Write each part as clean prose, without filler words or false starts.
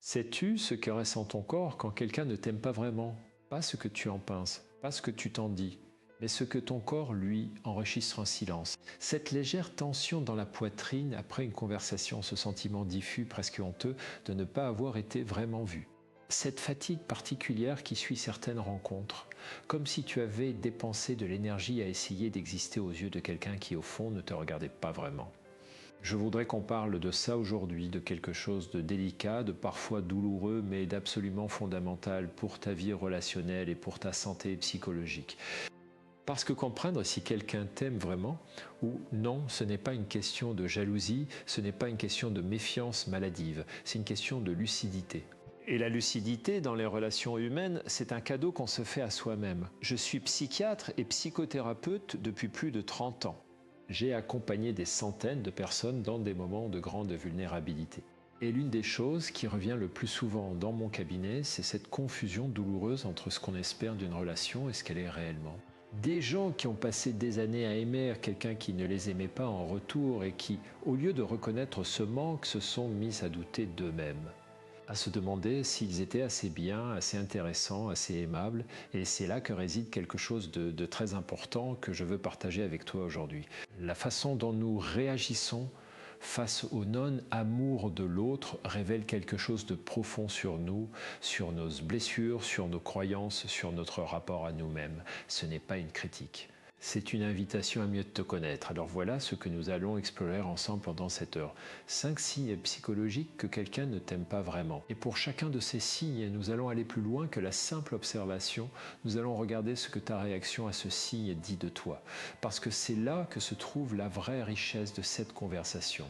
Sais-tu ce que ressent ton corps quand quelqu'un ne t'aime pas vraiment? Pas ce que tu en penses, pas ce que tu t'en dis, mais ce que ton corps, lui, enregistre en silence. Cette légère tension dans la poitrine après une conversation, ce sentiment diffus, presque honteux, de ne pas avoir été vraiment vu. Cette fatigue particulière qui suit certaines rencontres, comme si tu avais dépensé de l'énergie à essayer d'exister aux yeux de quelqu'un qui, au fond, ne te regardait pas vraiment. Je voudrais qu'on parle de ça aujourd'hui, de quelque chose de délicat, de parfois douloureux, mais d'absolument fondamental pour ta vie relationnelle et pour ta santé psychologique. Parce que comprendre si quelqu'un t'aime vraiment ou non, ce n'est pas une question de jalousie, ce n'est pas une question de méfiance maladive, c'est une question de lucidité. Et la lucidité dans les relations humaines, c'est un cadeau qu'on se fait à soi-même. Je suis psychiatre et psychothérapeute depuis plus de 30 ans. J'ai accompagné des centaines de personnes dans des moments de grande vulnérabilité. Et l'une des choses qui revient le plus souvent dans mon cabinet, c'est cette confusion douloureuse entre ce qu'on espère d'une relation et ce qu'elle est réellement. Des gens qui ont passé des années à aimer quelqu'un qui ne les aimait pas en retour et qui, au lieu de reconnaître ce manque, se sont mis à douter d'eux-mêmes, à se demander s'ils étaient assez bien, assez intéressants, assez aimables. Et c'est là que réside quelque chose de très important que je veux partager avec toi aujourd'hui. La façon dont nous réagissons face au non-amour de l'autre révèle quelque chose de profond sur nous, sur nos blessures, sur nos croyances, sur notre rapport à nous-mêmes. Ce n'est pas une critique. C'est une invitation à mieux te connaître. Alors voilà ce que nous allons explorer ensemble pendant cette heure. 5 signes psychologiques que quelqu'un ne t'aime pas vraiment. Et pour chacun de ces signes, nous allons aller plus loin que la simple observation. Nous allons regarder ce que ta réaction à ce signe dit de toi. Parce que c'est là que se trouve la vraie richesse de cette conversation.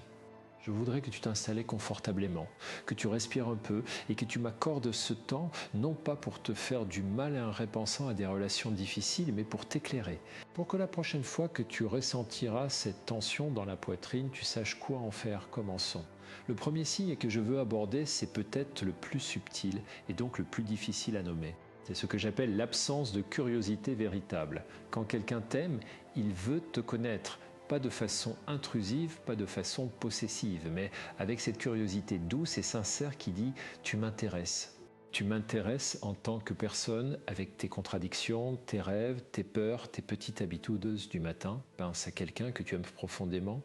Je voudrais que tu t'installes confortablement, que tu respires un peu et que tu m'accordes ce temps, non pas pour te faire du mal en repensant à des relations difficiles, mais pour t'éclairer. Pour que la prochaine fois que tu ressentiras cette tension dans la poitrine, tu saches quoi en faire. Commençons. Le premier signe que je veux aborder, c'est peut-être le plus subtil et donc le plus difficile à nommer. C'est ce que j'appelle l'absence de curiosité véritable. Quand quelqu'un t'aime, il veut te connaître. Pas de façon intrusive, pas de façon possessive, mais avec cette curiosité douce et sincère qui dit « tu m'intéresses ». Tu m'intéresses en tant que personne avec tes contradictions, tes rêves, tes peurs, tes petites habitudes du matin. Pense à quelqu'un que tu aimes profondément,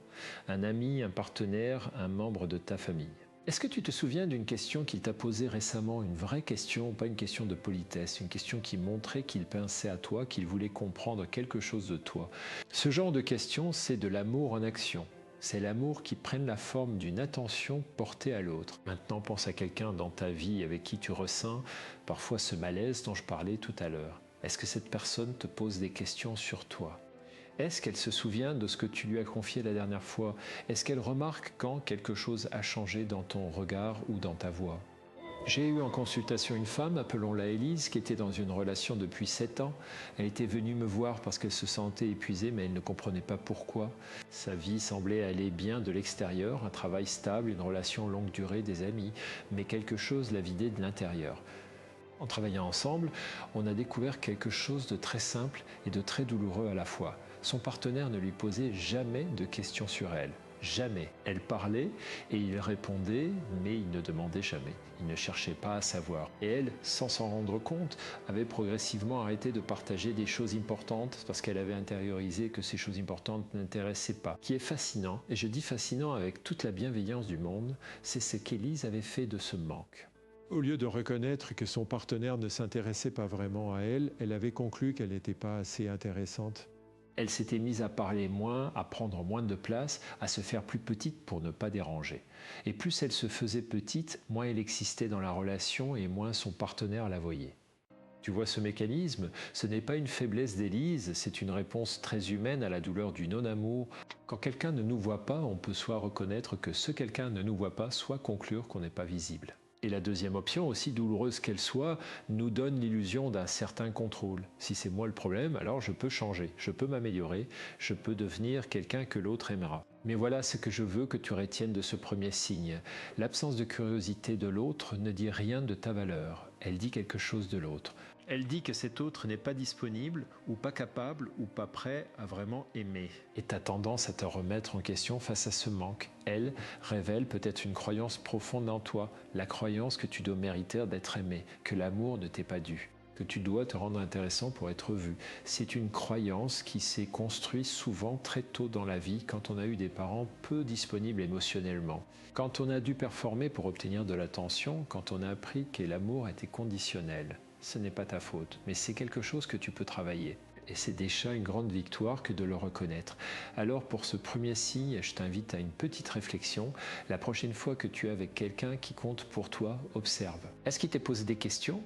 un ami, un partenaire, un membre de ta famille. Est-ce que tu te souviens d'une question qu'il t'a posée récemment, une vraie question, pas une question de politesse, une question qui montrait qu'il pensait à toi, qu'il voulait comprendre quelque chose de toi? Ce genre de question, c'est de l'amour en action. C'est l'amour qui prenne la forme d'une attention portée à l'autre. Maintenant, pense à quelqu'un dans ta vie avec qui tu ressens parfois ce malaise dont je parlais tout à l'heure. Est-ce que cette personne te pose des questions sur toi? Est-ce qu'elle se souvient de ce que tu lui as confié la dernière fois? Est-ce qu'elle remarque quand quelque chose a changé dans ton regard ou dans ta voix? J'ai eu en consultation une femme, appelons-la Élise, qui était dans une relation depuis 7 ans. Elle était venue me voir parce qu'elle se sentait épuisée, mais elle ne comprenait pas pourquoi. Sa vie semblait aller bien de l'extérieur, un travail stable, une relation longue durée, des amis, mais quelque chose la vidait de l'intérieur. En travaillant ensemble, on a découvert quelque chose de très simple et de très douloureux à la fois. Son partenaire ne lui posait jamais de questions sur elle. Jamais. Elle parlait et il répondait, mais il ne demandait jamais. Il ne cherchait pas à savoir. Et elle, sans s'en rendre compte, avait progressivement arrêté de partager des choses importantes parce qu'elle avait intériorisé que ces choses importantes n'intéressaient pas. Ce qui est fascinant, et je dis fascinant avec toute la bienveillance du monde, c'est ce qu'Élise avait fait de ce manque. Au lieu de reconnaître que son partenaire ne s'intéressait pas vraiment à elle, elle avait conclu qu'elle n'était pas assez intéressante. Elle s'était mise à parler moins, à prendre moins de place, à se faire plus petite pour ne pas déranger. Et plus elle se faisait petite, moins elle existait dans la relation et moins son partenaire la voyait. Tu vois ce mécanisme? Ce n'est pas une faiblesse d'Élise, c'est une réponse très humaine à la douleur du non-amour. Quand quelqu'un ne nous voit pas, on peut soit reconnaître que ce quelqu'un ne nous voit pas, soit conclure qu'on n'est pas visible. Et la deuxième option, aussi douloureuse qu'elle soit, nous donne l'illusion d'un certain contrôle. Si c'est moi le problème, alors je peux changer, je peux m'améliorer, je peux devenir quelqu'un que l'autre aimera. Mais voilà ce que je veux que tu retiennes de ce premier signe. L'absence de curiosité de l'autre ne dit rien de ta valeur, elle dit quelque chose de l'autre. Elle dit que cet autre n'est pas disponible, ou pas capable, ou pas prêt à vraiment aimer. Et tu as tendance à te remettre en question face à ce manque. Elle révèle peut-être une croyance profonde en toi, la croyance que tu dois mériter d'être aimé, que l'amour ne t'est pas dû, que tu dois te rendre intéressant pour être vu. C'est une croyance qui s'est construite souvent très tôt dans la vie quand on a eu des parents peu disponibles émotionnellement. Quand on a dû performer pour obtenir de l'attention, quand on a appris que l'amour était conditionnel. Ce n'est pas ta faute, mais c'est quelque chose que tu peux travailler. Et c'est déjà une grande victoire que de le reconnaître. Alors pour ce premier signe, je t'invite à une petite réflexion. La prochaine fois que tu es avec quelqu'un qui compte pour toi, observe. Est-ce qu'il t'est posé des questions ?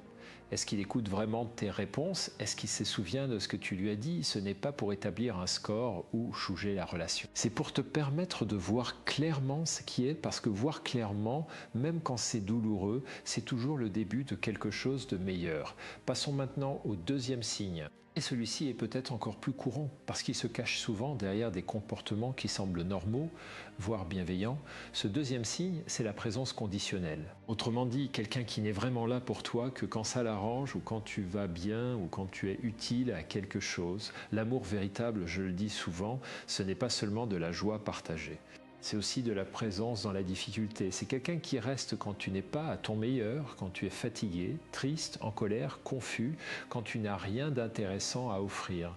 Est-ce qu'il écoute vraiment tes réponses? Est-ce qu'il se souvient de ce que tu lui as dit? Ce n'est pas pour établir un score ou juger la relation. C'est pour te permettre de voir clairement ce qui est, parce que voir clairement, même quand c'est douloureux, c'est toujours le début de quelque chose de meilleur. Passons maintenant au deuxième signe. Et celui-ci est peut-être encore plus courant, parce qu'il se cache souvent derrière des comportements qui semblent normaux, voire bienveillants. Ce deuxième signe, c'est la présence conditionnelle. Autrement dit, quelqu'un qui n'est vraiment là pour toi que quand ça l'arrange, ou quand tu vas bien, ou quand tu es utile à quelque chose. L'amour véritable, je le dis souvent, ce n'est pas seulement de la joie partagée. C'est aussi de la présence dans la difficulté. C'est quelqu'un qui reste quand tu n'es pas à ton meilleur, quand tu es fatigué, triste, en colère, confus, quand tu n'as rien d'intéressant à offrir.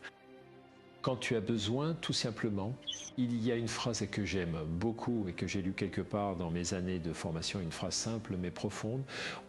Quand tu as besoin, tout simplement, il y a une phrase que j'aime beaucoup et que j'ai lue quelque part dans mes années de formation, une phrase simple mais profonde.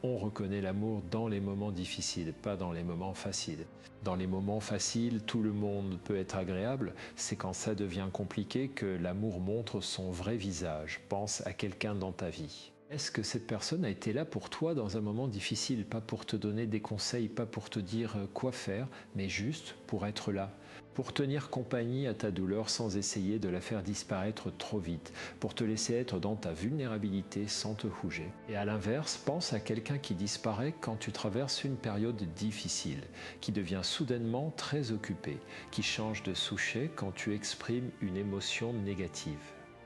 On reconnaît l'amour dans les moments difficiles, pas dans les moments faciles. Dans les moments faciles, tout le monde peut être agréable. C'est quand ça devient compliqué que l'amour montre son vrai visage. Pense à quelqu'un dans ta vie. Est-ce que cette personne a été là pour toi dans un moment difficile, pas pour te donner des conseils, pas pour te dire quoi faire, mais juste pour être là, pour tenir compagnie à ta douleur sans essayer de la faire disparaître trop vite, pour te laisser être dans ta vulnérabilité sans te rouger. Et à l'inverse, pense à quelqu'un qui disparaît quand tu traverses une période difficile, qui devient soudainement très occupé, qui change de sujet quand tu exprimes une émotion négative,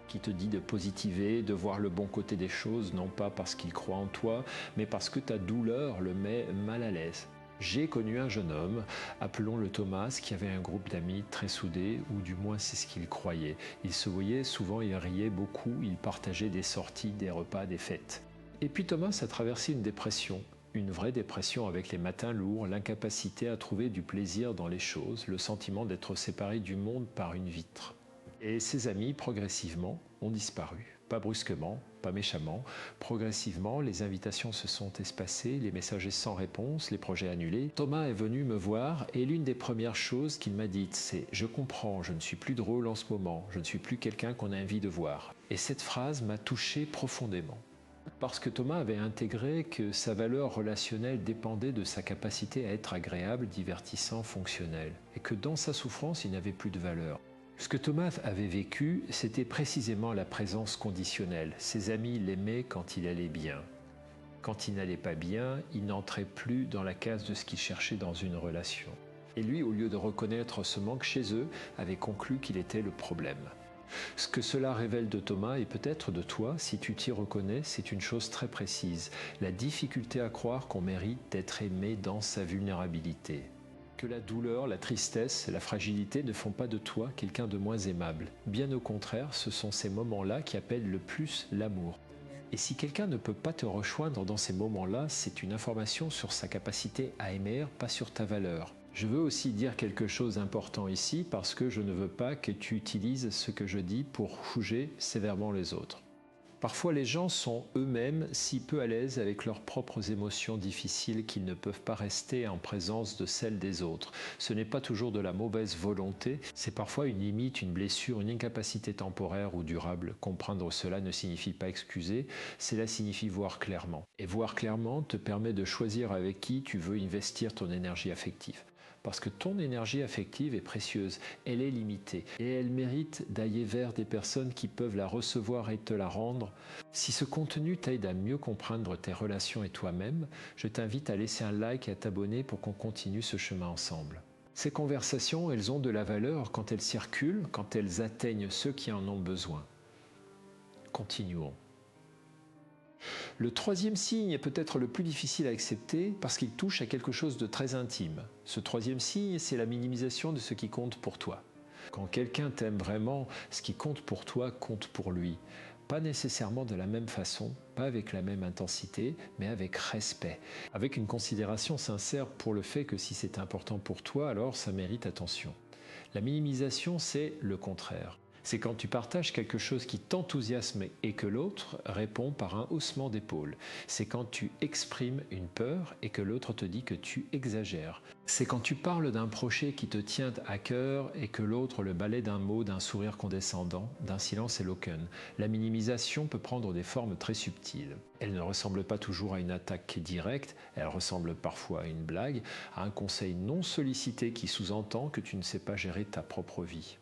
qui te dit de positiver, de voir le bon côté des choses, non pas parce qu'il croit en toi, mais parce que ta douleur le met mal à l'aise. J'ai connu un jeune homme, appelons-le Thomas, qui avait un groupe d'amis très soudés, ou du moins c'est ce qu'il croyait. Il se voyait, souvent il riait beaucoup, il partageait des sorties, des repas, des fêtes. Et puis Thomas a traversé une dépression. Une vraie dépression avec les matins lourds, l'incapacité à trouver du plaisir dans les choses, le sentiment d'être séparé du monde par une vitre. Et ses amis, progressivement, ont disparu. Pas brusquement, pas méchamment. Progressivement, les invitations se sont espacées, les messages sans réponse, les projets annulés. Thomas est venu me voir et l'une des premières choses qu'il m'a dites, c'est « Je comprends, je ne suis plus drôle en ce moment, je ne suis plus quelqu'un qu'on a envie de voir ». Et cette phrase m'a touché profondément. Parce que Thomas avait intégré que sa valeur relationnelle dépendait de sa capacité à être agréable, divertissant, fonctionnel. Et que dans sa souffrance, il n'avait plus de valeur. Ce que Thomas avait vécu, c'était précisément la présence conditionnelle. Ses amis l'aimaient quand il allait bien. Quand il n'allait pas bien, il n'entrait plus dans la case de ce qu'il cherchait dans une relation. Et lui, au lieu de reconnaître ce manque chez eux, avait conclu qu'il était le problème. Ce que cela révèle de Thomas et peut-être de toi, si tu t'y reconnais, c'est une chose très précise. La difficulté à croire qu'on mérite d'être aimé dans sa vulnérabilité. Que la douleur, la tristesse, la fragilité ne font pas de toi quelqu'un de moins aimable. Bien au contraire, ce sont ces moments-là qui appellent le plus l'amour. Et si quelqu'un ne peut pas te rejoindre dans ces moments-là, c'est une information sur sa capacité à aimer, pas sur ta valeur. Je veux aussi dire quelque chose d'important ici parce que je ne veux pas que tu utilises ce que je dis pour juger sévèrement les autres. Parfois, les gens sont eux-mêmes si peu à l'aise avec leurs propres émotions difficiles qu'ils ne peuvent pas rester en présence de celles des autres. Ce n'est pas toujours de la mauvaise volonté, c'est parfois une limite, une blessure, une incapacité temporaire ou durable. Comprendre cela ne signifie pas excuser, cela signifie voir clairement. Et voir clairement te permet de choisir avec qui tu veux investir ton énergie affective. Parce que ton énergie affective est précieuse, elle est limitée et elle mérite d'aller vers des personnes qui peuvent la recevoir et te la rendre. Si ce contenu t'aide à mieux comprendre tes relations et toi-même, je t'invite à laisser un like et à t'abonner pour qu'on continue ce chemin ensemble. Ces conversations, elles ont de la valeur quand elles circulent, quand elles atteignent ceux qui en ont besoin. Continuons. Le troisième signe est peut-être le plus difficile à accepter parce qu'il touche à quelque chose de très intime. Ce troisième signe, c'est la minimisation de ce qui compte pour toi. Quand quelqu'un t'aime vraiment, ce qui compte pour toi compte pour lui. Pas nécessairement de la même façon, pas avec la même intensité, mais avec respect, avec une considération sincère pour le fait que si c'est important pour toi, alors ça mérite attention. La minimisation, c'est le contraire. C'est quand tu partages quelque chose qui t'enthousiasme et que l'autre répond par un haussement d'épaule. C'est quand tu exprimes une peur et que l'autre te dit que tu exagères. C'est quand tu parles d'un projet qui te tient à cœur et que l'autre le balaie d'un mot, d'un sourire condescendant, d'un silence éloquent. La minimisation peut prendre des formes très subtiles. Elle ne ressemble pas toujours à une attaque directe, elle ressemble parfois à une blague, à un conseil non sollicité qui sous-entend que tu ne sais pas gérer ta propre vie,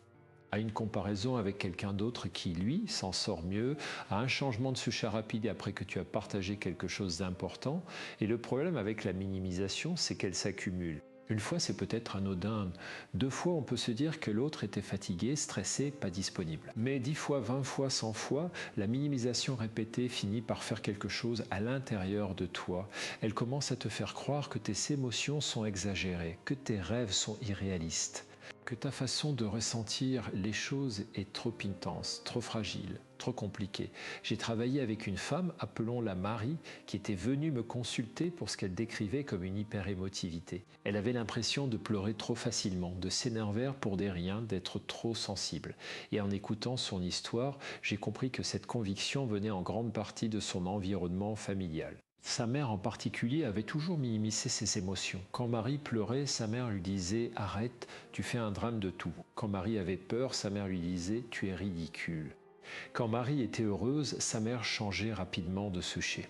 à une comparaison avec quelqu'un d'autre qui, lui, s'en sort mieux, à un changement de sujet rapide après que tu as partagé quelque chose d'important. Et le problème avec la minimisation, c'est qu'elle s'accumule. Une fois, c'est peut-être anodin. 2 fois, on peut se dire que l'autre était fatigué, stressé, pas disponible. Mais 10 fois, 20 fois, 100 fois, la minimisation répétée finit par faire quelque chose à l'intérieur de toi. Elle commence à te faire croire que tes émotions sont exagérées, que tes rêves sont irréalistes, que ta façon de ressentir les choses est trop intense, trop fragile, trop compliquée. J'ai travaillé avec une femme, appelons-la Marie, qui était venue me consulter pour ce qu'elle décrivait comme une hyper-émotivité. Elle avait l'impression de pleurer trop facilement, de s'énerver pour des riens, d'être trop sensible. Et en écoutant son histoire, j'ai compris que cette conviction venait en grande partie de son environnement familial. Sa mère en particulier avait toujours minimisé ses émotions. Quand Marie pleurait, sa mère lui disait « Arrête, tu fais un drame de tout ». Quand Marie avait peur, sa mère lui disait « Tu es ridicule ». Quand Marie était heureuse, sa mère changeait rapidement de sujet.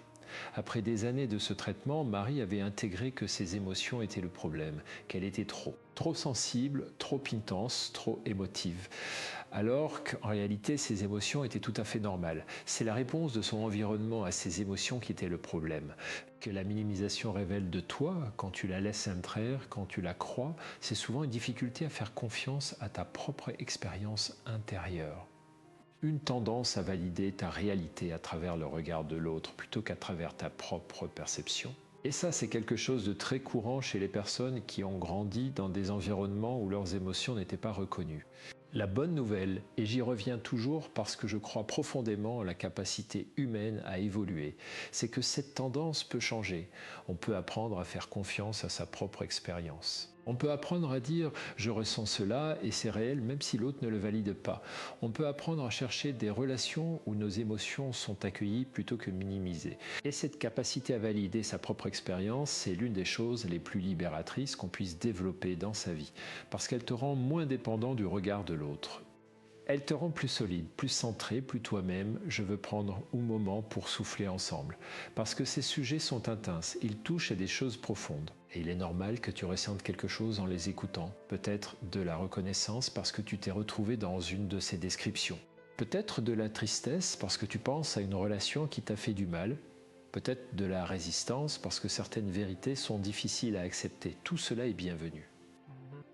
Après des années de ce traitement, Marie avait intégré que ses émotions étaient le problème, qu'elle était trop sensible, trop intense, trop émotive. Alors qu'en réalité, ses émotions étaient tout à fait normales. C'est la réponse de son environnement à ses émotions qui était le problème. Que la minimisation révèle de toi, quand tu la laisses entrer, quand tu la crois, c'est souvent une difficulté à faire confiance à ta propre expérience intérieure. Une tendance à valider ta réalité à travers le regard de l'autre plutôt qu'à travers ta propre perception. Et ça, c'est quelque chose de très courant chez les personnes qui ont grandi dans des environnements où leurs émotions n'étaient pas reconnues. La bonne nouvelle, et j'y reviens toujours parce que je crois profondément à la capacité humaine à évoluer, c'est que cette tendance peut changer. On peut apprendre à faire confiance à sa propre expérience. On peut apprendre à dire « je ressens cela et c'est réel » même si l'autre ne le valide pas. On peut apprendre à chercher des relations où nos émotions sont accueillies plutôt que minimisées. Et cette capacité à valider sa propre expérience, c'est l'une des choses les plus libératrices qu'on puisse développer dans sa vie, parce qu'elle te rend moins dépendant du regard de l'autre. Elle te rend plus solide, plus centré, plus toi-même. Je veux prendre un moment pour souffler ensemble. Parce que ces sujets sont intenses, ils touchent à des choses profondes. Et il est normal que tu ressentes quelque chose en les écoutant. Peut-être de la reconnaissance parce que tu t'es retrouvé dans une de ces descriptions. Peut-être de la tristesse parce que tu penses à une relation qui t'a fait du mal. Peut-être de la résistance parce que certaines vérités sont difficiles à accepter. Tout cela est bienvenu.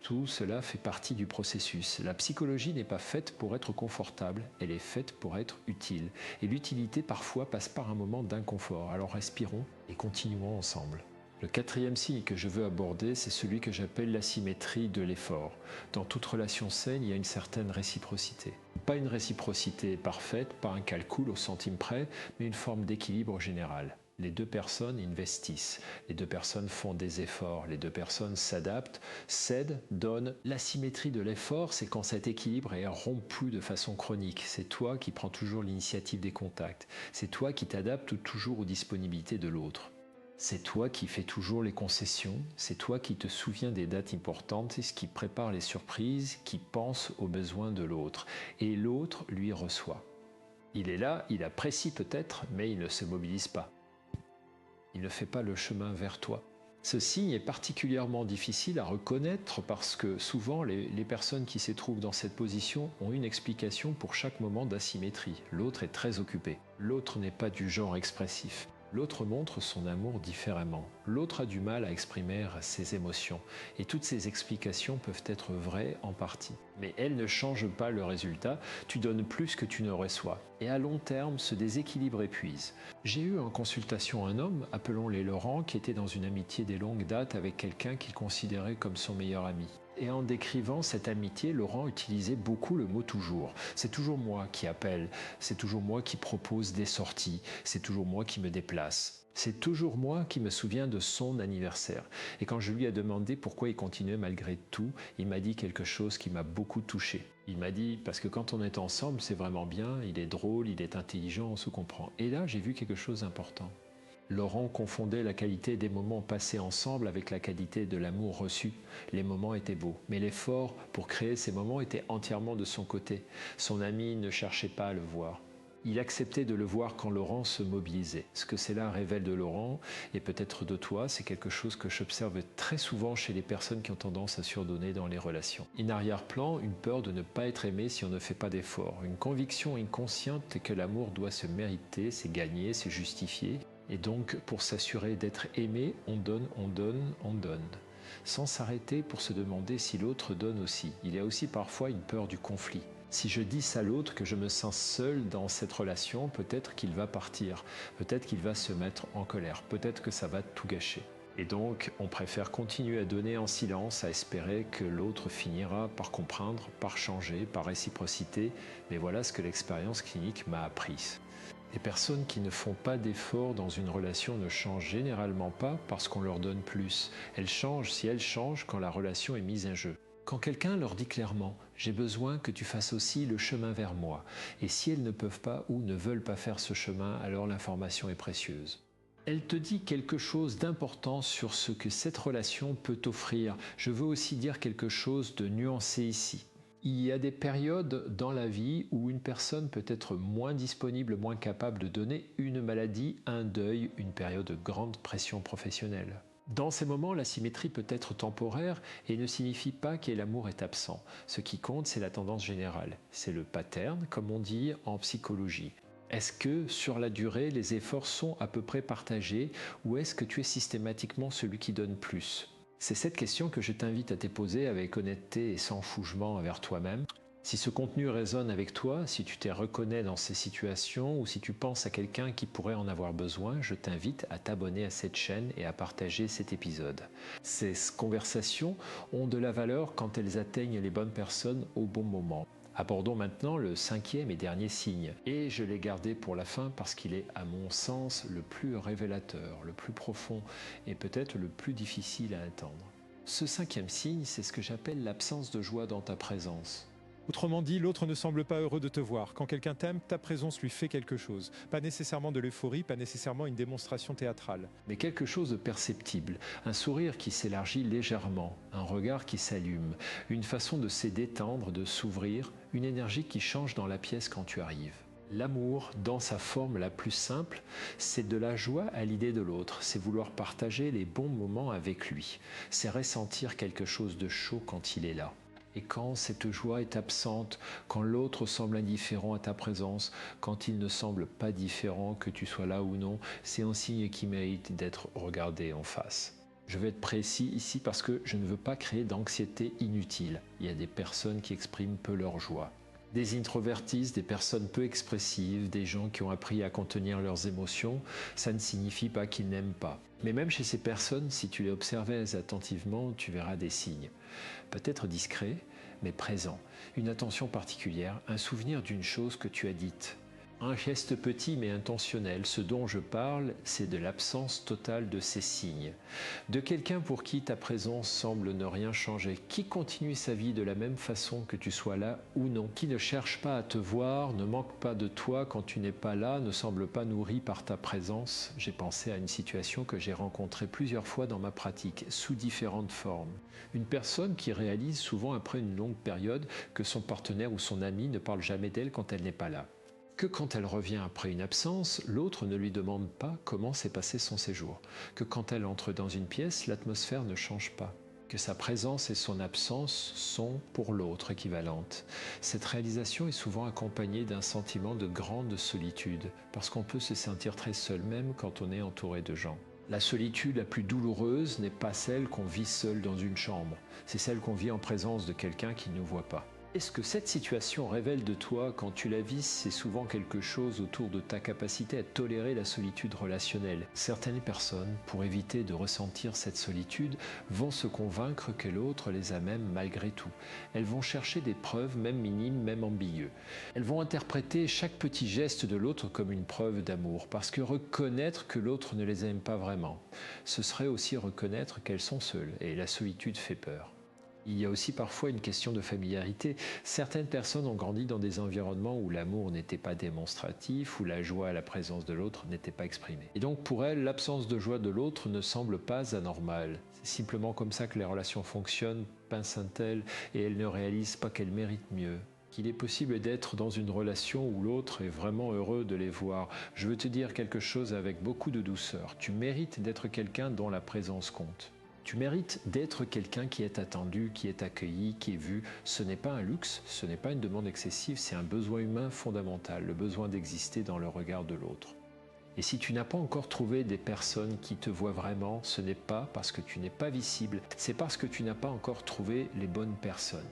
Tout cela fait partie du processus. La psychologie n'est pas faite pour être confortable, elle est faite pour être utile. Et l'utilité parfois passe par un moment d'inconfort. Alors respirons et continuons ensemble. Le 4e signe que je veux aborder, c'est celui que j'appelle l'asymétrie de l'effort. Dans toute relation saine, il y a une certaine réciprocité. Pas une réciprocité parfaite, pas un calcul au centime près, mais une forme d'équilibre général. Les 2 personnes investissent, les 2 personnes font des efforts, les 2 personnes s'adaptent, cèdent, donnent. L'asymétrie de l'effort, c'est quand cet équilibre est rompu de façon chronique. C'est toi qui prends toujours l'initiative des contacts. C'est toi qui t'adaptes toujours aux disponibilités de l'autre. C'est toi qui fais toujours les concessions, c'est toi qui te souviens des dates importantes, c'est ce qui prépare les surprises, qui pense aux besoins de l'autre. Et l'autre lui reçoit. Il est là, il apprécie peut-être, mais il ne se mobilise pas. Il ne fait pas le chemin vers toi. Ce signe est particulièrement difficile à reconnaître parce que souvent les personnes qui se trouvent dans cette position ont une explication pour chaque moment d'asymétrie. L'autre est très occupé. L'autre n'est pas du genre expressif. L'autre montre son amour différemment. L'autre a du mal à exprimer ses émotions. Et toutes ces explications peuvent être vraies en partie. Mais elles ne changent pas le résultat. Tu donnes plus que tu ne reçois. Et à long terme, ce déséquilibre épuise. J'ai eu en consultation un homme, appelons-les Laurent, qui était dans une amitié des longues dates avec quelqu'un qu'il considérait comme son meilleur ami. Et en décrivant cette amitié, Laurent utilisait beaucoup le mot toujours. C'est toujours moi qui appelle, c'est toujours moi qui propose des sorties, c'est toujours moi qui me déplace. C'est toujours moi qui me souviens de son anniversaire. Et quand je lui ai demandé pourquoi il continuait malgré tout, il m'a dit quelque chose qui m'a beaucoup touché. Il m'a dit, parce que quand on est ensemble, c'est vraiment bien, il est drôle, il est intelligent, on se comprend. Et là, j'ai vu quelque chose d'important. Laurent confondait la qualité des moments passés ensemble avec la qualité de l'amour reçu. Les moments étaient beaux, mais l'effort pour créer ces moments était entièrement de son côté. Son ami ne cherchait pas à le voir. Il acceptait de le voir quand Laurent se mobilisait. Ce que cela révèle de Laurent, et peut-être de toi, c'est quelque chose que j'observe très souvent chez les personnes qui ont tendance à surdonner dans les relations. Une arrière-plan, une peur de ne pas être aimé si on ne fait pas d'efforts. Une conviction inconsciente que l'amour doit se mériter, c'est gagner, c'est justifier. Et donc, pour s'assurer d'être aimé, on donne, on donne, on donne. Sans s'arrêter pour se demander si l'autre donne aussi. Il y a aussi parfois une peur du conflit. Si je dis à l'autre que je me sens seul dans cette relation, peut-être qu'il va partir, peut-être qu'il va se mettre en colère, peut-être que ça va tout gâcher. Et donc, on préfère continuer à donner en silence, à espérer que l'autre finira par comprendre, par changer, par réciprocité. Mais voilà ce que l'expérience clinique m'a appris. Les personnes qui ne font pas d'efforts dans une relation ne changent généralement pas parce qu'on leur donne plus. Elles changent si elles changent quand la relation est mise en jeu. Quand quelqu'un leur dit clairement « j'ai besoin que tu fasses aussi le chemin vers moi » et si elles ne peuvent pas ou ne veulent pas faire ce chemin, alors l'information est précieuse. Elle te dit quelque chose d'important sur ce que cette relation peut t'offrir. Je veux aussi dire quelque chose de nuancé ici. Il y a des périodes dans la vie où une personne peut être moins disponible, moins capable de donner une maladie, un deuil, une période de grande pression professionnelle. Dans ces moments, la symétrie peut être temporaire et ne signifie pas que l'amour est absent. Ce qui compte, c'est la tendance générale. C'est le pattern, comme on dit en psychologie. Est-ce que, sur la durée, les efforts sont à peu près partagés ou est-ce que tu es systématiquement celui qui donne plus ? C'est cette question que je t'invite à te poser avec honnêteté et sans jugement envers toi-même. Si ce contenu résonne avec toi, si tu te reconnais dans ces situations ou si tu penses à quelqu'un qui pourrait en avoir besoin, je t'invite à t'abonner à cette chaîne et à partager cet épisode. Ces conversations ont de la valeur quand elles atteignent les bonnes personnes au bon moment. Abordons maintenant le 5e et dernier signe. Et je l'ai gardé pour la fin parce qu'il est, à mon sens, le plus révélateur, le plus profond et peut-être le plus difficile à attendre. Ce 5e signe, c'est ce que j'appelle l'absence de joie dans ta présence. Autrement dit, l'autre ne semble pas heureux de te voir. Quand quelqu'un t'aime, ta présence lui fait quelque chose. Pas nécessairement de l'euphorie, pas nécessairement une démonstration théâtrale. Mais quelque chose de perceptible, un sourire qui s'élargit légèrement, un regard qui s'allume, une façon de se détendre, de s'ouvrir, une énergie qui change dans la pièce quand tu arrives. L'amour, dans sa forme la plus simple, c'est de la joie à l'idée de l'autre, c'est vouloir partager les bons moments avec lui, c'est ressentir quelque chose de chaud quand il est là. Et quand cette joie est absente, quand l'autre semble indifférent à ta présence, quand il ne semble pas différent que tu sois là ou non, c'est un signe qui mérite d'être regardé en face. Je vais être précis ici parce que je ne veux pas créer d'anxiété inutile. Il y a des personnes qui expriment peu leur joie. Des introvertis, des personnes peu expressives, des gens qui ont appris à contenir leurs émotions, ça ne signifie pas qu'ils n'aiment pas. Mais même chez ces personnes, si tu les observais attentivement, tu verras des signes. Peut-être discrets, mais présents. Une attention particulière, un souvenir d'une chose que tu as dite. Un geste petit mais intentionnel. Ce dont je parle, c'est de l'absence totale de ces signes. De quelqu'un pour qui ta présence semble ne rien changer, qui continue sa vie de la même façon que tu sois là ou non, qui ne cherche pas à te voir, ne manque pas de toi quand tu n'es pas là, ne semble pas nourri par ta présence. J'ai pensé à une situation que j'ai rencontrée plusieurs fois dans ma pratique, sous différentes formes. Une personne qui réalise souvent après une longue période que son partenaire ou son ami ne parle jamais d'elle quand elle n'est pas là. Que quand elle revient après une absence, l'autre ne lui demande pas comment s'est passé son séjour. Que quand elle entre dans une pièce, l'atmosphère ne change pas. que sa présence et son absence sont pour l'autre équivalentes. Cette réalisation est souvent accompagnée d'un sentiment de grande solitude, parce qu'on peut se sentir très seul même quand on est entouré de gens. La solitude la plus douloureuse n'est pas celle qu'on vit seul dans une chambre, c'est celle qu'on vit en présence de quelqu'un qui ne nous voit pas. Est-ce que cette situation révèle de toi quand tu la vis, c'est souvent quelque chose autour de ta capacité à tolérer la solitude relationnelle. Certaines personnes, pour éviter de ressentir cette solitude, vont se convaincre que l'autre les a même malgré tout. Elles vont chercher des preuves, même minimes, même ambiguës. Elles vont interpréter chaque petit geste de l'autre comme une preuve d'amour, parce que reconnaître que l'autre ne les aime pas vraiment, ce serait aussi reconnaître qu'elles sont seules, et la solitude fait peur. Il y a aussi parfois une question de familiarité. Certaines personnes ont grandi dans des environnements où l'amour n'était pas démonstratif, où la joie à la présence de l'autre n'était pas exprimée. Et donc pour elles, l'absence de joie de l'autre ne semble pas anormale. C'est simplement comme ça que les relations fonctionnent, pensent-elles, et elles ne réalisent pas qu'elles méritent mieux. Qu'il est possible d'être dans une relation où l'autre est vraiment heureux de les voir. Je veux te dire quelque chose avec beaucoup de douceur. Tu mérites d'être quelqu'un dont la présence compte. Tu mérites d'être quelqu'un qui est attendu, qui est accueilli, qui est vu. Ce n'est pas un luxe, ce n'est pas une demande excessive, c'est un besoin humain fondamental, le besoin d'exister dans le regard de l'autre. Et si tu n'as pas encore trouvé des personnes qui te voient vraiment, ce n'est pas parce que tu n'es pas visible, c'est parce que tu n'as pas encore trouvé les bonnes personnes.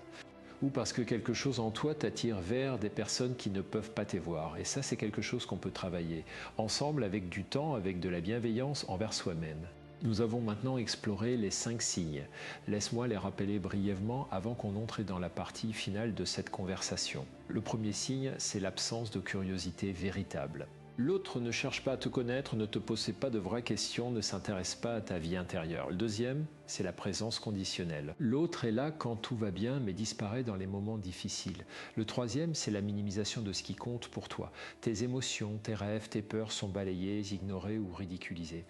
Ou parce que quelque chose en toi t'attire vers des personnes qui ne peuvent pas te voir. Et ça, c'est quelque chose qu'on peut travailler ensemble avec du temps, avec de la bienveillance envers soi-même. Nous avons maintenant exploré les 5 signes. Laisse-moi les rappeler brièvement avant qu'on entre dans la partie finale de cette conversation. Le premier signe, c'est l'absence de curiosité véritable. L'autre ne cherche pas à te connaître, ne te pose pas de vraies questions, ne s'intéresse pas à ta vie intérieure. Le deuxième, c'est la présence conditionnelle. L'autre est là quand tout va bien, mais disparaît dans les moments difficiles. Le troisième, c'est la minimisation de ce qui compte pour toi. Tes émotions, tes rêves, tes peurs sont balayés, ignorés ou ridiculisés.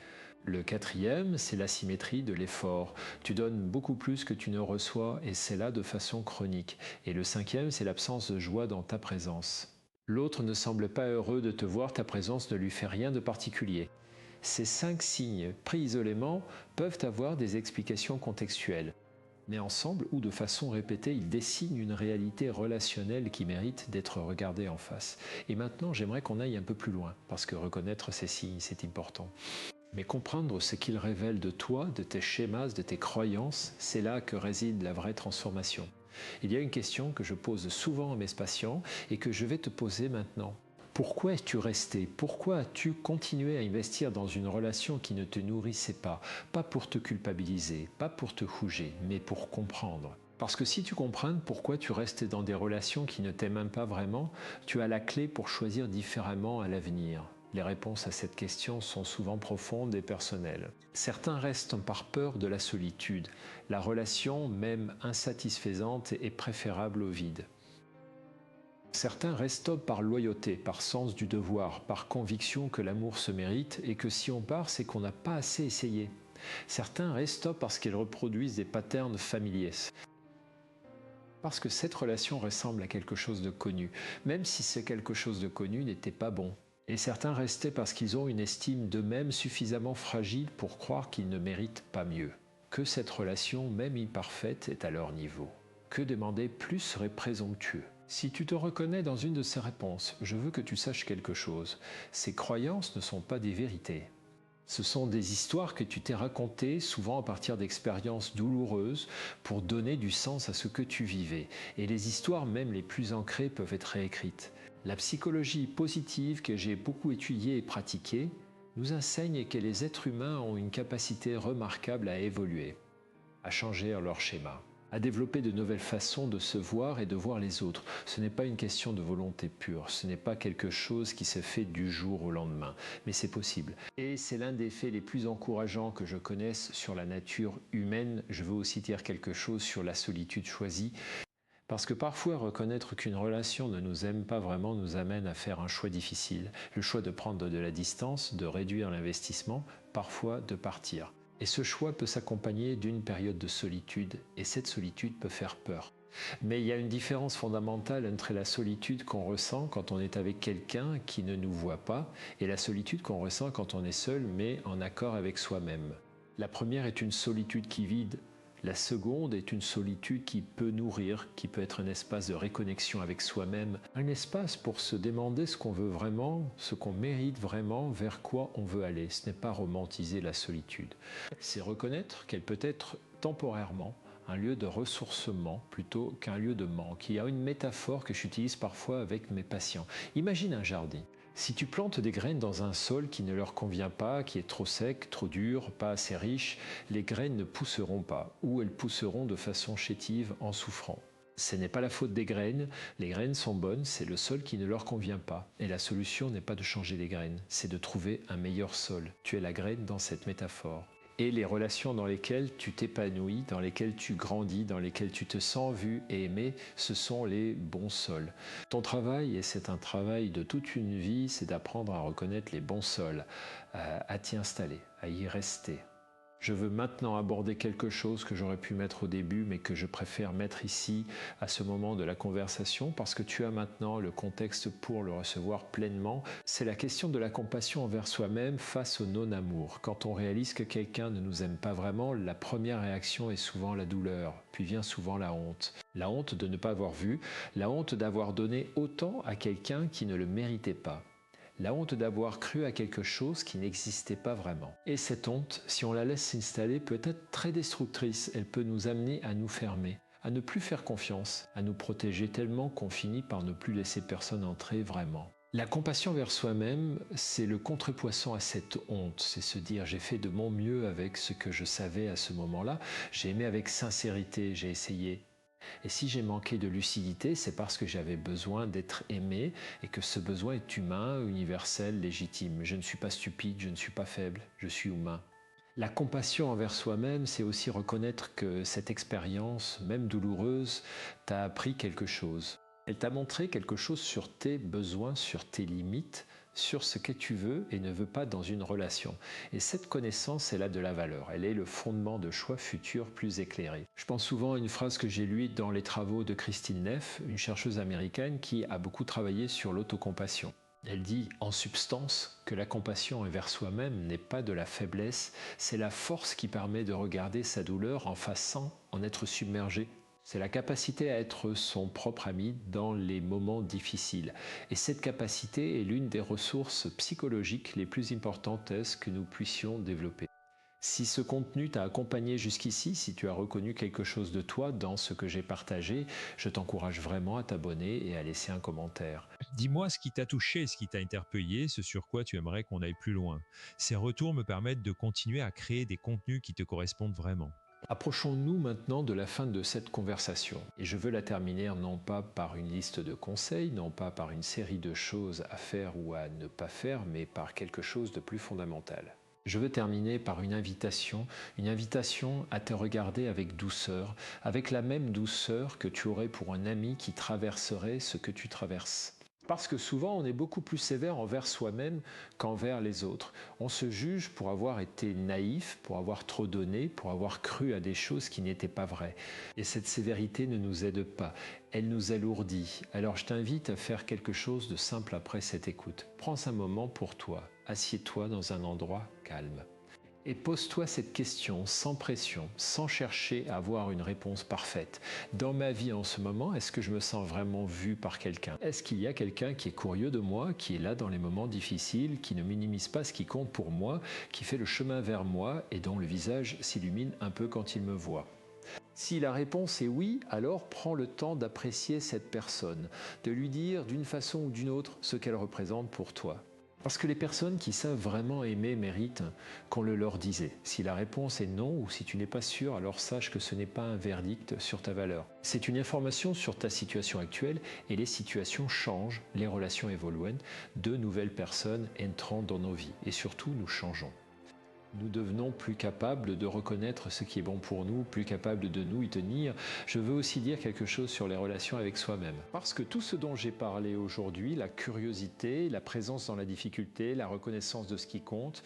Le quatrième, c'est l'asymétrie de l'effort. Tu donnes beaucoup plus que tu ne reçois et c'est là de façon chronique. Et le cinquième, c'est l'absence de joie dans ta présence. L'autre ne semble pas heureux de te voir, ta présence ne lui fait rien de particulier. Ces 5 signes, pris isolément, peuvent avoir des explications contextuelles. Mais ensemble ou de façon répétée, ils dessinent une réalité relationnelle qui mérite d'être regardée en face. Et maintenant, j'aimerais qu'on aille un peu plus loin, parce que reconnaître ces signes, c'est important. Mais comprendre ce qu'ils révèlent de toi, de tes schémas, de tes croyances, c'est là que réside la vraie transformation. Il y a une question que je pose souvent à mes patients et que je vais te poser maintenant. Pourquoi es-tu resté? Pourquoi as-tu continué à investir dans une relation qui ne te nourrissait pas? Pas pour te culpabiliser, pas pour te juger, mais pour comprendre. Parce que si tu comprends pourquoi tu restes dans des relations qui ne t'aiment pas vraiment, tu as la clé pour choisir différemment à l'avenir. Les réponses à cette question sont souvent profondes et personnelles. Certains restent par peur de la solitude. La relation, même insatisfaisante, est préférable au vide. Certains restent par loyauté, par sens du devoir, par conviction que l'amour se mérite et que si on part, c'est qu'on n'a pas assez essayé. Certains restent parce qu'ils reproduisent des patterns familiers. Parce que cette relation ressemble à quelque chose de connu, même si ce quelque chose de connu n'était pas bon. Et certains restaient parce qu'ils ont une estime d'eux-mêmes suffisamment fragile pour croire qu'ils ne méritent pas mieux. Que cette relation, même imparfaite, est à leur niveau. Que demander plus serait présomptueux. Si tu te reconnais dans une de ces réponses, je veux que tu saches quelque chose. Ces croyances ne sont pas des vérités. Ce sont des histoires que tu t'es racontées, souvent à partir d'expériences douloureuses, pour donner du sens à ce que tu vivais. Et les histoires, même les plus ancrées, peuvent être réécrites. La psychologie positive que j'ai beaucoup étudiée et pratiquée nous enseigne que les êtres humains ont une capacité remarquable à évoluer, à changer leur schéma, à développer de nouvelles façons de se voir et de voir les autres. Ce n'est pas une question de volonté pure, ce n'est pas quelque chose qui se fait du jour au lendemain, mais c'est possible. Et c'est l'un des faits les plus encourageants que je connaisse sur la nature humaine. Je veux aussi dire quelque chose sur la solitude choisie. Parce que parfois, reconnaître qu'une relation ne nous aime pas vraiment nous amène à faire un choix difficile. Le choix de prendre de la distance, de réduire l'investissement, parfois de partir. Et ce choix peut s'accompagner d'une période de solitude, et cette solitude peut faire peur. Mais il y a une différence fondamentale entre la solitude qu'on ressent quand on est avec quelqu'un qui ne nous voit pas, et la solitude qu'on ressent quand on est seul, mais en accord avec soi-même. La première est une solitude qui vide. La seconde est une solitude qui peut nourrir, qui peut être un espace de réconnexion avec soi-même, un espace pour se demander ce qu'on veut vraiment, ce qu'on mérite vraiment, vers quoi on veut aller. Ce n'est pas romantiser la solitude. C'est reconnaître qu'elle peut être temporairement un lieu de ressourcement plutôt qu'un lieu de manque. Il y a une métaphore que j'utilise parfois avec mes patients. Imagine un jardin. Si tu plantes des graines dans un sol qui ne leur convient pas, qui est trop sec, trop dur, pas assez riche, les graines ne pousseront pas, ou elles pousseront de façon chétive en souffrant. Ce n'est pas la faute des graines, les graines sont bonnes, c'est le sol qui ne leur convient pas. Et la solution n'est pas de changer les graines, c'est de trouver un meilleur sol. Tu es la graine dans cette métaphore. Et les relations dans lesquelles tu t'épanouis, dans lesquelles tu grandis, dans lesquelles tu te sens vu et aimé, ce sont les bons sols. Ton travail, et c'est un travail de toute une vie, c'est d'apprendre à reconnaître les bons sols, à t'y installer, à y rester. Je veux maintenant aborder quelque chose que j'aurais pu mettre au début, mais que je préfère mettre ici, à ce moment de la conversation, parce que tu as maintenant le contexte pour le recevoir pleinement. C'est la question de la compassion envers soi-même face au non-amour. Quand on réalise que quelqu'un ne nous aime pas vraiment, la première réaction est souvent la douleur, puis vient souvent la honte. La honte de ne pas avoir vu, la honte d'avoir donné autant à quelqu'un qui ne le méritait pas. La honte d'avoir cru à quelque chose qui n'existait pas vraiment. Et cette honte, si on la laisse s'installer, peut être très destructrice. Elle peut nous amener à nous fermer, à ne plus faire confiance, à nous protéger tellement qu'on finit par ne plus laisser personne entrer vraiment. La compassion vers soi-même, c'est le contrepoisson à cette honte. C'est se dire j'ai fait de mon mieux avec ce que je savais à ce moment-là. J'ai aimé avec sincérité, j'ai essayé. Et si j'ai manqué de lucidité, c'est parce que j'avais besoin d'être aimé et que ce besoin est humain, universel, légitime. Je ne suis pas stupide, je ne suis pas faible, je suis humain. La compassion envers soi-même, c'est aussi reconnaître que cette expérience, même douloureuse, t'a appris quelque chose. Elle t'a montré quelque chose sur tes besoins, sur tes limites, sur ce que tu veux et ne veux pas dans une relation. Et cette connaissance, elle a de la valeur. Elle est le fondement de choix futurs plus éclairés. Je pense souvent à une phrase que j'ai lue dans les travaux de Christine Neff, une chercheuse américaine qui a beaucoup travaillé sur l'autocompassion. Elle dit en substance que la compassion envers soi-même n'est pas de la faiblesse, c'est la force qui permet de regarder sa douleur en face sans en être submergé. C'est la capacité à être son propre ami dans les moments difficiles. Et cette capacité est l'une des ressources psychologiques les plus importantes que nous puissions développer. Si ce contenu t'a accompagné jusqu'ici, si tu as reconnu quelque chose de toi dans ce que j'ai partagé, je t'encourage vraiment à t'abonner et à laisser un commentaire. Dis-moi ce qui t'a touché, ce qui t'a interpellé, ce sur quoi tu aimerais qu'on aille plus loin. Ces retours me permettent de continuer à créer des contenus qui te correspondent vraiment. Approchons-nous maintenant de la fin de cette conversation. Et je veux la terminer non pas par une liste de conseils, non pas par une série de choses à faire ou à ne pas faire, mais par quelque chose de plus fondamental. Je veux terminer par une invitation à te regarder avec douceur, avec la même douceur que tu aurais pour un ami qui traverserait ce que tu traverses. Parce que souvent, on est beaucoup plus sévère envers soi-même qu'envers les autres. On se juge pour avoir été naïf, pour avoir trop donné, pour avoir cru à des choses qui n'étaient pas vraies. Et cette sévérité ne nous aide pas, elle nous alourdit. Alors je t'invite à faire quelque chose de simple après cette écoute. Prends un moment pour toi, assieds-toi dans un endroit calme. Et pose-toi cette question sans pression, sans chercher à avoir une réponse parfaite. Dans ma vie en ce moment, est-ce que je me sens vraiment vu par quelqu'un? Est-ce qu'il y a quelqu'un qui est curieux de moi, qui est là dans les moments difficiles, qui ne minimise pas ce qui compte pour moi, qui fait le chemin vers moi et dont le visage s'illumine un peu quand il me voit? Si la réponse est oui, alors prends le temps d'apprécier cette personne, de lui dire d'une façon ou d'une autre ce qu'elle représente pour toi. Parce que les personnes qui savent vraiment aimer méritent qu'on le leur disait. Si la réponse est non ou si tu n'es pas sûr, alors sache que ce n'est pas un verdict sur ta valeur. C'est une information sur ta situation actuelle et les situations changent, les relations évoluent, de nouvelles personnes entrant dans nos vies et surtout nous changeons. Nous devenons plus capables de reconnaître ce qui est bon pour nous, plus capables de nous y tenir. Je veux aussi dire quelque chose sur les relations avec soi-même. Parce que tout ce dont j'ai parlé aujourd'hui, la curiosité, la présence dans la difficulté, la reconnaissance de ce qui compte,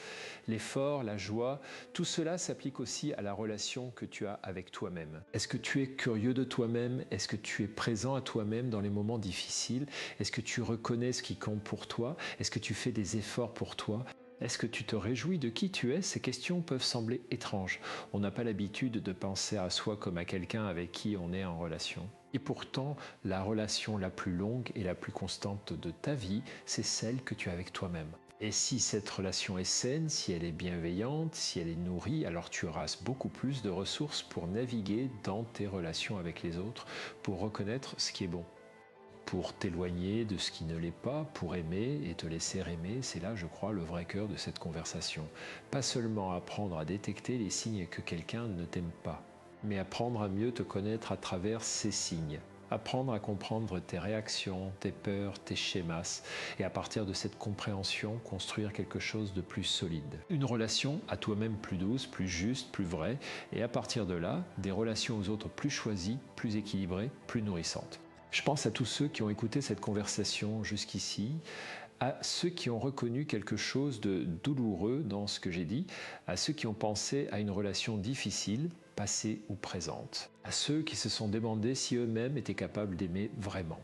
l'effort, la joie, tout cela s'applique aussi à la relation que tu as avec toi-même. Est-ce que tu es curieux de toi-même? Est-ce que tu es présent à toi-même dans les moments difficiles? Est-ce que tu reconnais ce qui compte pour toi? Est-ce que tu fais des efforts pour toi? Est-ce que tu te réjouis de qui tu es? Ces questions peuvent sembler étranges. On n'a pas l'habitude de penser à soi comme à quelqu'un avec qui on est en relation. Et pourtant, la relation la plus longue et la plus constante de ta vie, c'est celle que tu as avec toi-même. Et si cette relation est saine, si elle est bienveillante, si elle est nourrie, alors tu auras beaucoup plus de ressources pour naviguer dans tes relations avec les autres, pour reconnaître ce qui est bon, pour t'éloigner de ce qui ne l'est pas, pour aimer et te laisser aimer. C'est là, je crois, le vrai cœur de cette conversation. Pas seulement apprendre à détecter les signes que quelqu'un ne t'aime pas, mais apprendre à mieux te connaître à travers ces signes. Apprendre à comprendre tes réactions, tes peurs, tes schémas, et à partir de cette compréhension, construire quelque chose de plus solide. Une relation à toi-même plus douce, plus juste, plus vraie, et à partir de là, des relations aux autres plus choisies, plus équilibrées, plus nourrissantes. Je pense à tous ceux qui ont écouté cette conversation jusqu'ici, à ceux qui ont reconnu quelque chose de douloureux dans ce que j'ai dit, à ceux qui ont pensé à une relation difficile, passée ou présente, à ceux qui se sont demandé si eux-mêmes étaient capables d'aimer vraiment.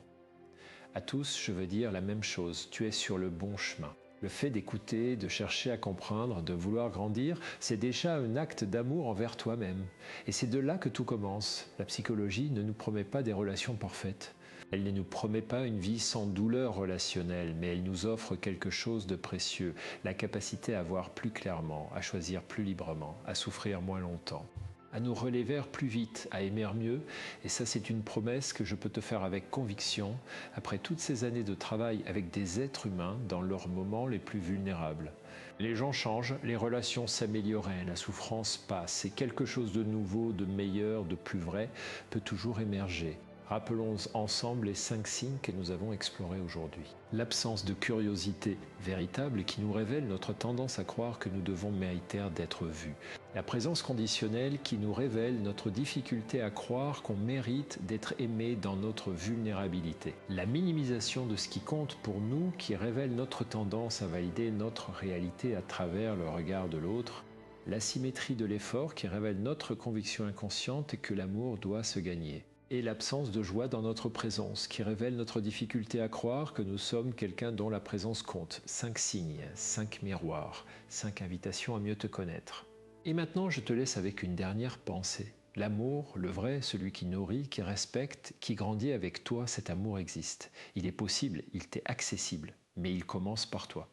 À tous, je veux dire la même chose, tu es sur le bon chemin. Le fait d'écouter, de chercher à comprendre, de vouloir grandir, c'est déjà un acte d'amour envers toi-même. Et c'est de là que tout commence. La psychologie ne nous promet pas des relations parfaites. Elle ne nous promet pas une vie sans douleur relationnelle, mais elle nous offre quelque chose de précieux, la capacité à voir plus clairement, à choisir plus librement, à souffrir moins longtemps, à nous relever plus vite, à aimer mieux. Et ça, c'est une promesse que je peux te faire avec conviction, après toutes ces années de travail avec des êtres humains dans leurs moments les plus vulnérables. Les gens changent, les relations s'améliorent, la souffrance passe, et quelque chose de nouveau, de meilleur, de plus vrai peut toujours émerger. Rappelons ensemble les 5 signes que nous avons explorés aujourd'hui. L'absence de curiosité véritable qui nous révèle notre tendance à croire que nous devons mériter d'être vus. La présence conditionnelle qui nous révèle notre difficulté à croire qu'on mérite d'être aimé dans notre vulnérabilité. La minimisation de ce qui compte pour nous qui révèle notre tendance à valider notre réalité à travers le regard de l'autre. L'asymétrie de l'effort qui révèle notre conviction inconsciente que l'amour doit se gagner. Et l'absence de joie dans notre présence, qui révèle notre difficulté à croire que nous sommes quelqu'un dont la présence compte. 5 signes, 5 miroirs, 5 invitations à mieux te connaître. Et maintenant, je te laisse avec une dernière pensée. L'amour, le vrai, celui qui nourrit, qui respecte, qui grandit avec toi, cet amour existe. Il est possible, il t'est accessible, mais il commence par toi.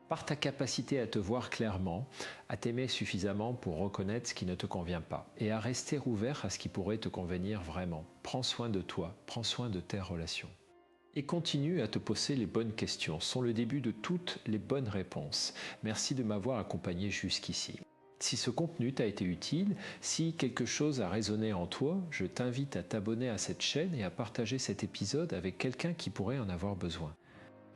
Par ta capacité à te voir clairement, à t'aimer suffisamment pour reconnaître ce qui ne te convient pas et à rester ouvert à ce qui pourrait te convenir vraiment. Prends soin de toi, prends soin de tes relations. Et continue à te poser les bonnes questions, sont le début de toutes les bonnes réponses. Merci de m'avoir accompagné jusqu'ici. Si ce contenu t'a été utile, si quelque chose a résonné en toi, je t'invite à t'abonner à cette chaîne et à partager cet épisode avec quelqu'un qui pourrait en avoir besoin.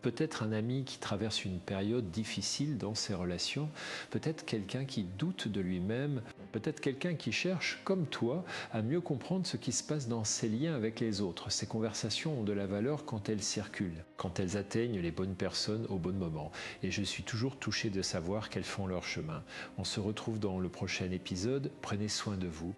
Peut-être un ami qui traverse une période difficile dans ses relations, peut-être quelqu'un qui doute de lui-même, peut-être quelqu'un qui cherche, comme toi, à mieux comprendre ce qui se passe dans ses liens avec les autres. Ces conversations ont de la valeur quand elles circulent, quand elles atteignent les bonnes personnes au bon moment. Et je suis toujours touché de savoir qu'elles font leur chemin. On se retrouve dans le prochain épisode. Prenez soin de vous